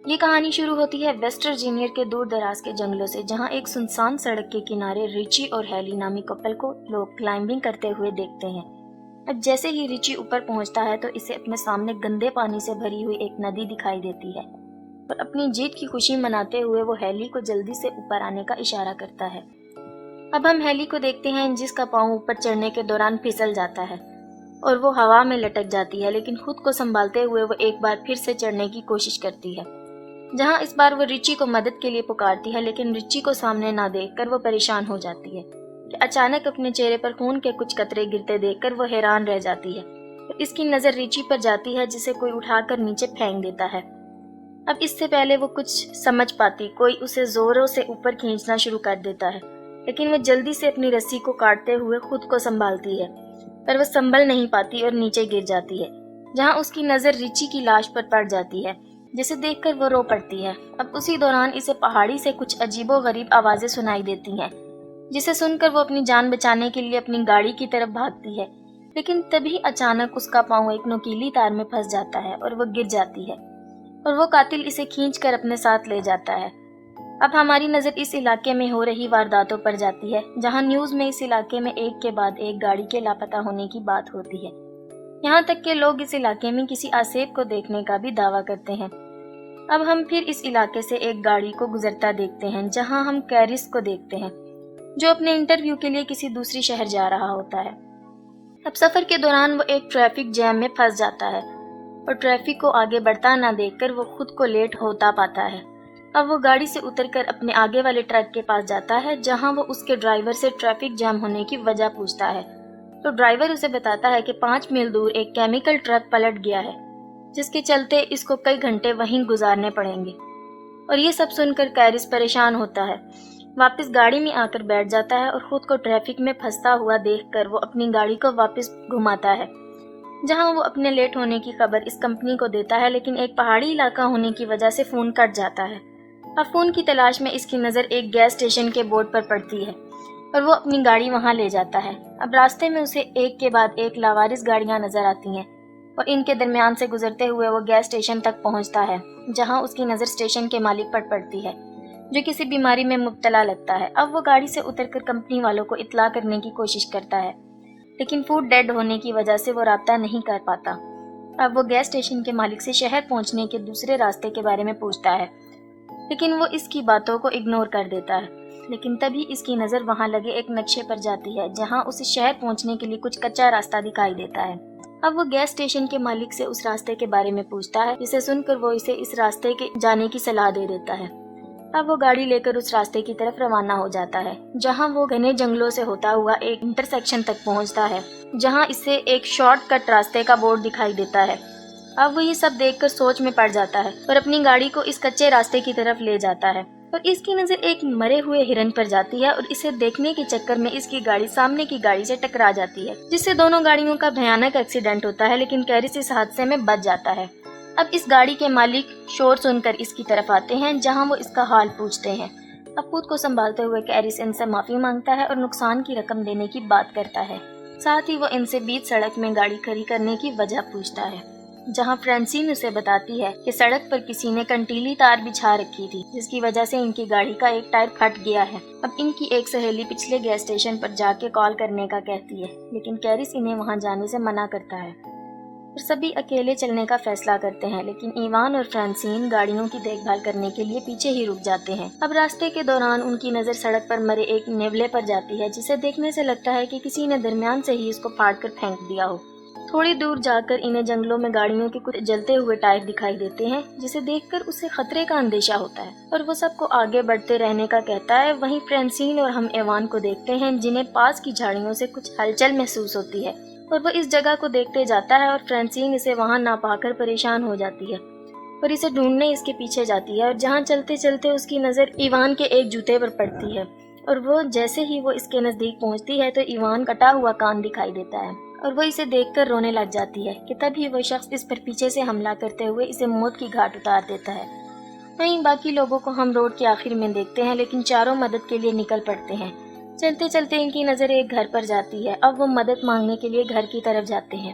یہ کہانی شروع ہوتی ہے ویسٹ ورجینیا کے دور دراز کے جنگلوں سے، جہاں ایک سنسان سڑک کے کنارے ریچی اور ہیلی نامی کپل کو لوگ کلائمبنگ کرتے ہوئے دیکھتے ہیں۔ اب جیسے ہی ریچی اوپر پہنچتا ہے تو اسے اپنے سامنے گندے پانی سے بھری ہوئی ایک ندی دکھائی دیتی ہے، اور اپنی جیت کی خوشی مناتے ہوئے وہ ہیلی کو جلدی سے اوپر آنے کا اشارہ کرتا ہے۔ اب ہم ہیلی کو دیکھتے ہیں جس کا پاؤں اوپر چڑھنے کے دوران پھسل جاتا ہے اور وہ ہوا میں لٹک جاتی ہے، لیکن خود کو سنبھالتے ہوئے وہ ایک بار پھر سے چڑھنے کی کوشش کرتی ہے، جہاں اس بار وہ ریچی کو مدد کے لیے پکارتی ہے، لیکن ریچی کو سامنے نہ دیکھ کر وہ پریشان ہو جاتی ہے کہ اچانک اپنے چہرے پر خون کے کچھ قطرے گرتے دیکھ کر وہ حیران رہ جاتی ہے، اور اس کی نظر ریچی پر جاتی ہے جسے کوئی اٹھا کر نیچے پھینک دیتا ہے۔ اب اس سے پہلے وہ کچھ سمجھ پاتی، کوئی اسے زوروں سے اوپر کھینچنا شروع کر دیتا ہے، لیکن وہ جلدی سے اپنی رسی کو کاٹتے ہوئے خود کو سنبھالتی ہے، پر وہ سنبھل نہیں پاتی اور نیچے گر جاتی ہے، جہاں اس کی نظر ریچی کی لاش پر پڑ جاتی ہے، جسے دیکھ کر وہ رو پڑتی ہے۔ اب اسی دوران اسے پہاڑی سے کچھ عجیب و غریب آوازیں سنائی دیتی ہیں، جسے سن کر وہ اپنی جان بچانے کے لیے اپنی گاڑی کی طرف بھاگتی ہے، لیکن تبھی اچانک اس کا پاؤں ایک نوکیلی تار میں پھنس جاتا ہے اور وہ گر جاتی ہے، اور وہ قاتل اسے کھینچ کر اپنے ساتھ لے جاتا ہے۔ اب ہماری نظر اس علاقے میں ہو رہی وارداتوں پر جاتی ہے، جہاں نیوز میں اس علاقے میں ایک کے بعد ایک گاڑی کے لاپتہ ہونے کی بات ہوتی ہے، یہاں تک کہ لوگ اس علاقے میں کسی آسیب کو دیکھنے کا بھی دعویٰ کرتے ہیں۔ اب ہم پھر اس علاقے سے ایک گاڑی کو گزرتا دیکھتے ہیں، جہاں ہم کیرس کو دیکھتے ہیں جو اپنے انٹرویو کے لیے کسی دوسری شہر جا رہا ہوتا ہے۔ اب سفر کے دوران وہ ایک ٹریفک جیم میں پھنس جاتا ہے، اور ٹریفک کو آگے بڑھتا نہ دیکھ کر وہ خود کو لیٹ ہوتا پاتا ہے۔ اب وہ گاڑی سے اتر کر اپنے آگے والے ٹرک کے پاس جاتا ہے، جہاں وہ اس کے ڈرائیور سے ٹریفک جام ہونے کی وجہ پوچھتا ہے، تو ڈرائیور اسے بتاتا ہے کہ 5 میل دور ایک کیمیکل ٹرک پلٹ گیا ہے، جس کے چلتے اس کو کئی گھنٹے وہیں گزارنے پڑیں گے۔ اور یہ سب سن کر کیرس پریشان ہوتا ہے، واپس گاڑی میں آ کر بیٹھ جاتا ہے، اور خود کو ٹریفک میں پھنستا ہوا دیکھ کر وہ اپنی گاڑی کو واپس گھماتا ہے، جہاں وہ اپنے لیٹ ہونے کی خبر اس کمپنی کو دیتا ہے، لیکن ایک پہاڑی علاقہ ہونے کی وجہ سے فون کٹ جاتا ہے۔ اب فون کی تلاش میں اس کی نظر ایک گیس اسٹیشن کے بورڈ پر پڑتی ہے، اور وہ اپنی گاڑی وہاں لے جاتا ہے۔ اب راستے میں اسے ایک کے بعد ایک لاوارث گاڑیاں نظر آتی ہیں، اور ان کے درمیان سے گزرتے ہوئے وہ گیس اسٹیشن تک پہنچتا ہے، جہاں اس کی نظر اسٹیشن کے مالک پر پڑتی ہے، جو کسی بیماری میں مبتلا لگتا ہے۔ اب وہ گاڑی سے اتر کر کمپنی والوں کو اطلاع کرنے کی کوشش کرتا ہے، لیکن فوڈ ڈیڈ ہونے کی وجہ سے وہ رابطہ نہیں کر پاتا۔ اب وہ گیس اسٹیشن کے مالک سے شہر پہنچنے کے دوسرے راستے کے بارے میں پوچھتا ہے، لیکن وہ اس کی باتوں کو اگنور کر دیتا ہے۔ لیکن تبھی اس کی نظر وہاں لگے ایک نقشے پر جاتی ہے، جہاں اسے شہر پہنچنے کے لیے کچھ کچا راستہ دکھائی دیتا ہے۔ اب وہ گیس اسٹیشن کے مالک سے اس راستے کے بارے میں پوچھتا ہے، جسے سن کر وہ اسے اس راستے کے جانے کی صلاح دے دیتا ہے۔ اب وہ گاڑی لے کر اس راستے کی طرف روانہ ہو جاتا ہے، جہاں وہ گھنے جنگلوں سے ہوتا ہوا ایک انٹرسیکشن تک پہنچتا ہے، جہاں اسے ایک شارٹ کٹ راستے کا بورڈ دکھائی دیتا ہے۔ اب وہ یہ سب دیکھ کر سوچ میں پڑ جاتا ہے، اور اپنی گاڑی کو اس کچے راستے کی طرف لے جاتا ہے، اور اس کی نظر ایک مرے ہوئے ہرن پر جاتی ہے، اور اسے دیکھنے کے چکر میں اس کی گاڑی سامنے کی گاڑی سے ٹکرا جاتی ہے، جس سے دونوں گاڑیوں کا بھیانک ایکسیڈنٹ ہوتا ہے، لیکن کیرس اس حادثے میں بچ جاتا ہے۔ اب اس گاڑی کے مالک شور سن کر اس کی طرف آتے ہیں، جہاں وہ اس کا حال پوچھتے ہیں۔ اب خود کو سنبھالتے ہوئے کیرس ان سے معافی مانگتا ہے اور نقصان کی رقم دینے کی بات کرتا ہے، ساتھ ہی وہ ان سے بیچ سڑک میں گاڑی کھڑی کرنے کی وجہ پوچھتا ہے، جہاں فرانسین اسے بتاتی ہے کہ سڑک پر کسی نے کنٹیلی تار بچھا رکھی تھی، جس کی وجہ سے ان کی گاڑی کا ایک ٹائر پھٹ گیا ہے۔ اب ان کی ایک سہیلی پچھلے گیس اسٹیشن پر جا کے کال کرنے کا کہتی ہے، لیکن کیرس انہیں وہاں جانے سے منع کرتا ہے، اور سبھی اکیلے چلنے کا فیصلہ کرتے ہیں، لیکن ایوان اور فرانسین گاڑیوں کی دیکھ بھال کرنے کے لیے پیچھے ہی رک جاتے ہیں۔ اب راستے کے دوران ان کی نظر سڑک پر مرے ایک نیولے پر جاتی ہے، جسے دیکھنے سے لگتا ہے کہ کسی نے درمیان سے ہی اس کو پھاڑ کر پھینک دیا ہو۔ تھوڑی دور جا کر انہیں جنگلوں میں گاڑیوں کے کچھ جلتے ہوئے ٹائر دکھائی دیتے ہیں، جسے دیکھ کر اسے خطرے کا اندیشہ ہوتا ہے، اور وہ سب کو آگے بڑھتے رہنے کا کہتا ہے۔ وہیں فرانسین اور ہم ایوان کو دیکھتے ہیں، جنہیں پاس کی جھاڑیوں سے کچھ ہلچل محسوس ہوتی ہے، اور وہ اس جگہ کو دیکھتے جاتا ہے، اور فرانسین اسے وہاں نہ پا کر پریشان ہو جاتی ہے، اور اسے ڈھونڈنے اس کے پیچھے جاتی ہے، اور جہاں چلتے چلتے اس کی نظر ایوان کے ایک جوتے پر پڑتی ہے، اور وہ جیسے ہی وہ اس کے نزدیک پہنچتی ہے تو ایوان کٹا ہوا کان دکھائی دیتا ہے، اور وہ اسے دیکھ کر رونے لگ جاتی ہے کہ تبھی وہ شخص اس پر پیچھے سے حملہ کرتے ہوئے اسے موت کی گھاٹ اتار دیتا ہے۔ وہیں باقی لوگوں کو ہم روڈ کے آخر میں دیکھتے ہیں، لیکن چاروں مدد کے لیے نکل پڑتے ہیں۔ چلتے چلتے ان کی نظر ایک گھر پر جاتی ہے۔ اب وہ مدد مانگنے کے لیے گھر کی طرف جاتے ہیں،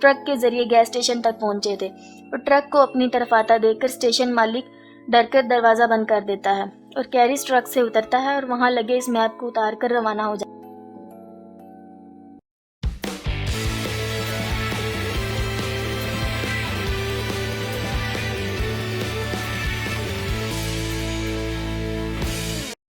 ٹرک کے ذریعے گیس اسٹیشن تک پہنچے تھے اور ٹرک کو اپنی طرف آتا دیکھ کر اسٹیشن مالک ڈر کر دروازہ بند کر دیتا ہے اور کیرس ٹرک سے اترتا ہے اور وہاں لگے اس میپ کو اتار کر روانہ ہو جاتا ہے۔